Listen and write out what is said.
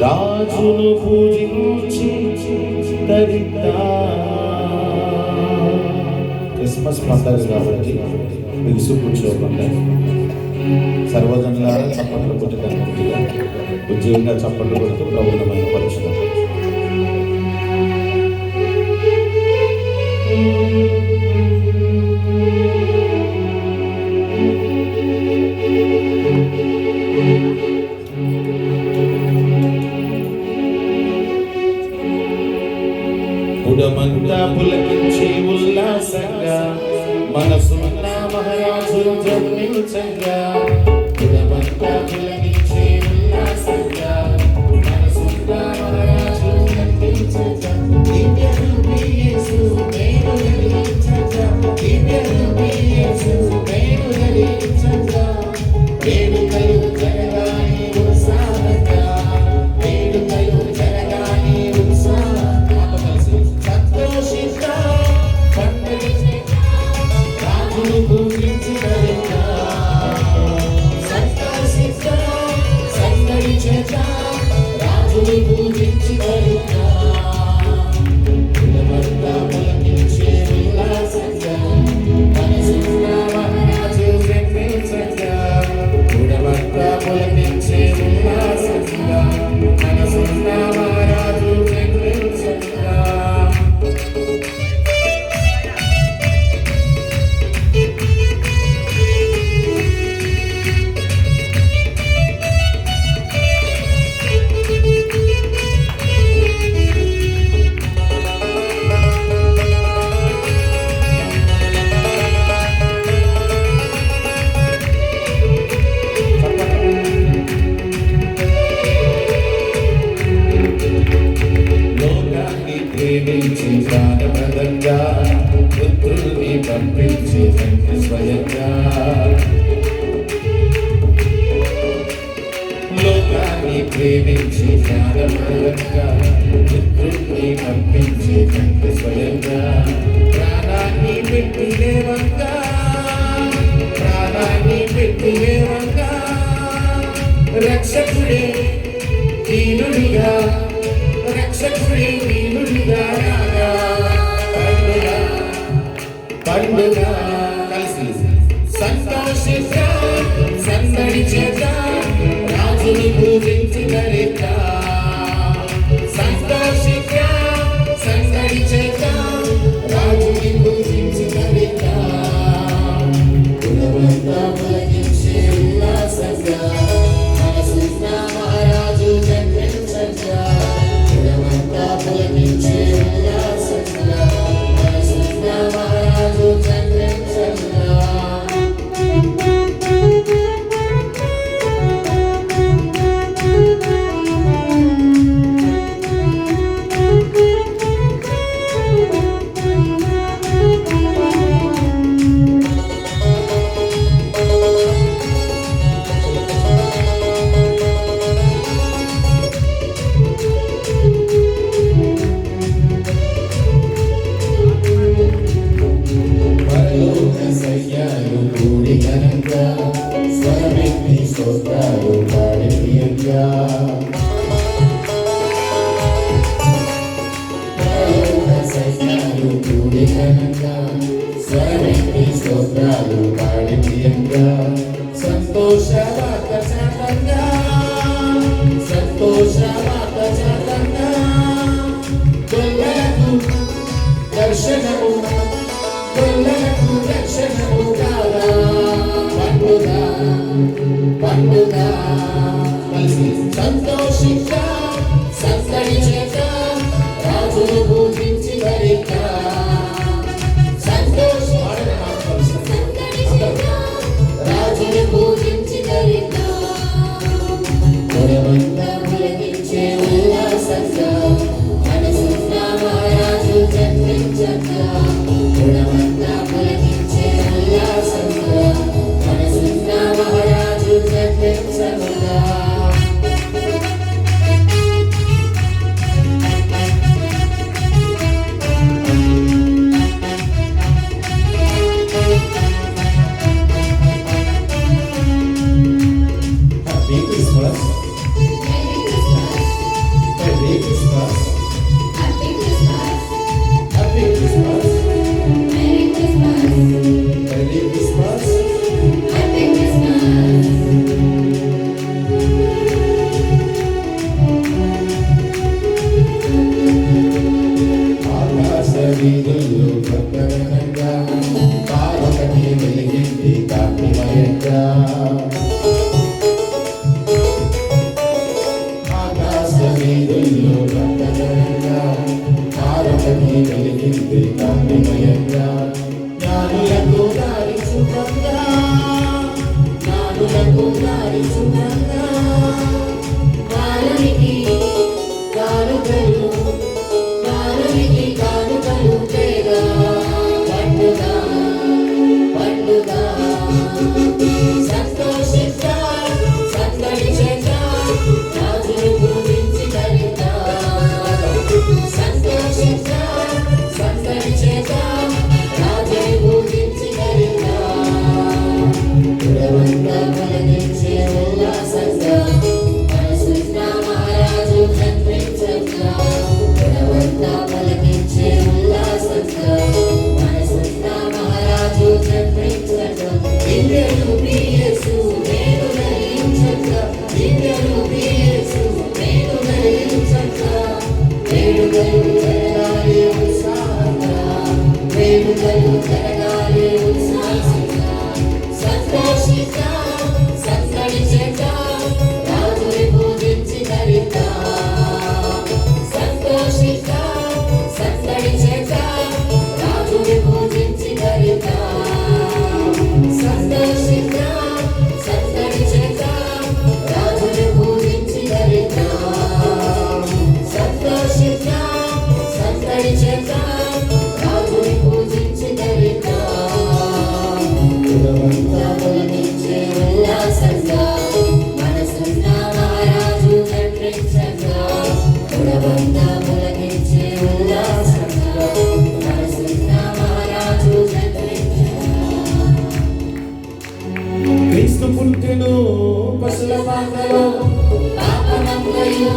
రాజును పూజించి క్రిస్మస్ పండుగ కాబట్టి బిగుసు కూర్చోకుండా సర్వజనులారా చప్పట్లు కొట్టేటట్టుగా ఉద్యోగంగా చప్పట్లు కొడుతూ ప్రభుత్వమైన పరుషులు ఉడమంతా పులకించి ఉల్లాసంగా మనసున్న మహారాజు జన్మించంగా ఉడమంతా పులకించి ఉల్లాసంగా మనసున్న మహారాజు జన్మించంగా దివ్య రూపి యేసు మేలు వెలిగించంగా దివ్య రూపి యేసు మేలు వెలిగించంగా వేడుకలు జరగాలి ఉత్సాహంగా వేడుకలు జరగాలి ఉత్సాహంగా సంతోషిస్తా రాజును పూజించగలిగా సంతోషిస్తా సందడి చేత రాజును పూజించగలిగా కులమంతా పులకించే ఉల్లాసంగా మనసున్న మహారాజు జన్మించగా కులమంతా పులకించే ఉల్లాసంగా మనసున్న మహారాజు జన్మించగా ప్రేమించి ప్రాణప్రదంగా పుత్రుల్ని పంపించి తండ్రి స్వయంగా లోకాన్ని ప్రేమించి ప్రాణప్రదంగా పుత్రుల్ని పంపించి తండ్రి స్వయంగా ప్రాణాన్ని పెట్టి లేవంగా ప్రాణాన్ని పెట్టి లేవంగా రక్షకుడే దీనుడిగా రక్షకుడే దీనుడిగా పండుగ కలిసి సంతోషిస్తా సందడి చేత రాజుని పూజించగలిగా సంతోషిస్తా సందడి చేత రాజుని పూజించగలిగా కులమంతా పులకించే ఉల్లాసంగా మనసున్న మహారాజు జన్మించగా కులమంతా పులకించే ఉల్లాసంగా మనసున్న మహారాజు జన్మించగా సయ్యాలు కూడి ఘనంగా స్వరమెత్తి స్తోత్రాలు పాడి ప్రియంగా సయ్యాలు కూడి ఘనంగా స్వరమెత్తి స్తోత్రాలు పాడి ప్రియంగా సంతోష వార్త చాటంగా సంతోష వార్త చాటంగా గొల్లలకు దర్శనము గొల్లలకు దర్శనము కాదా పండుగ పండుగ కలిసి సంతోషించా సందడి చేత రాజును పూజించగలిగా సంతోష రాజును పూజించగలిగా కులమంతా పులకించే ఉల్లాసంగా మనసున్న మహారాజు జన్మించగా కులమంతా పులకించే ఉల్లాసంగా మనసున్న మహారాజు జన్మించగా తండ్రిమయంగా ఆకాశమీదుల్లో రంగరంగా తారకని వెలిగింది తండ్రిమయంగా జ్ఞానులకు దారి చూపంగా జ్ఞానులకు దారి చూపంగా వారికి కానుకలు వారికి కానుకలు తేగా పండుగ పండుగ సంతోషిస్తా సందడి చేద్దా రాజును పూజించి ధరిద్దా సంతోషిస్తా సందడి చేద్దా రాజును పూజించి ధరిద్దా ఉడవంతా పలకించే ఉల్లాసంగా మనసున్న మహారాజు కనిపించగా ఉడవంతా పలకించే ఉల్లాసంగా మనసున్న మహారాజు కనిపించగా దివ్యను యేసు నేను ధరించగా దివ్యను యేసు నేను ధరించగా వేడుకలు జరగాలి ఉత్సాహంగా వేడుకలు జరగాలి ఉత్సాహంగా సంతోషిద్దా సందడి చేద్దా రాజుని పూజించి ధరిద్దా సంతోషిద్దా సందడి చేద్దా రాజుని పూజించి ధరిద్దా సంతోషిద్దా సందడి చేద్దా రాజుని పూజించి ధరిద్దా సంతోషిద్దా సందడి చేద్దా రాజుని పూజించి ధరిద్దా ఉడవంతా పలకించే ఉల్లాసంగా మనసున్న మహారాజు కనిపించగా ఉడవంతా పలకించే ఉల్లాసంగా మనసున్న మహారాజు కనిపించగా క్రీస్తు పుట్టెను పశుల పాకలో పాపమంతయు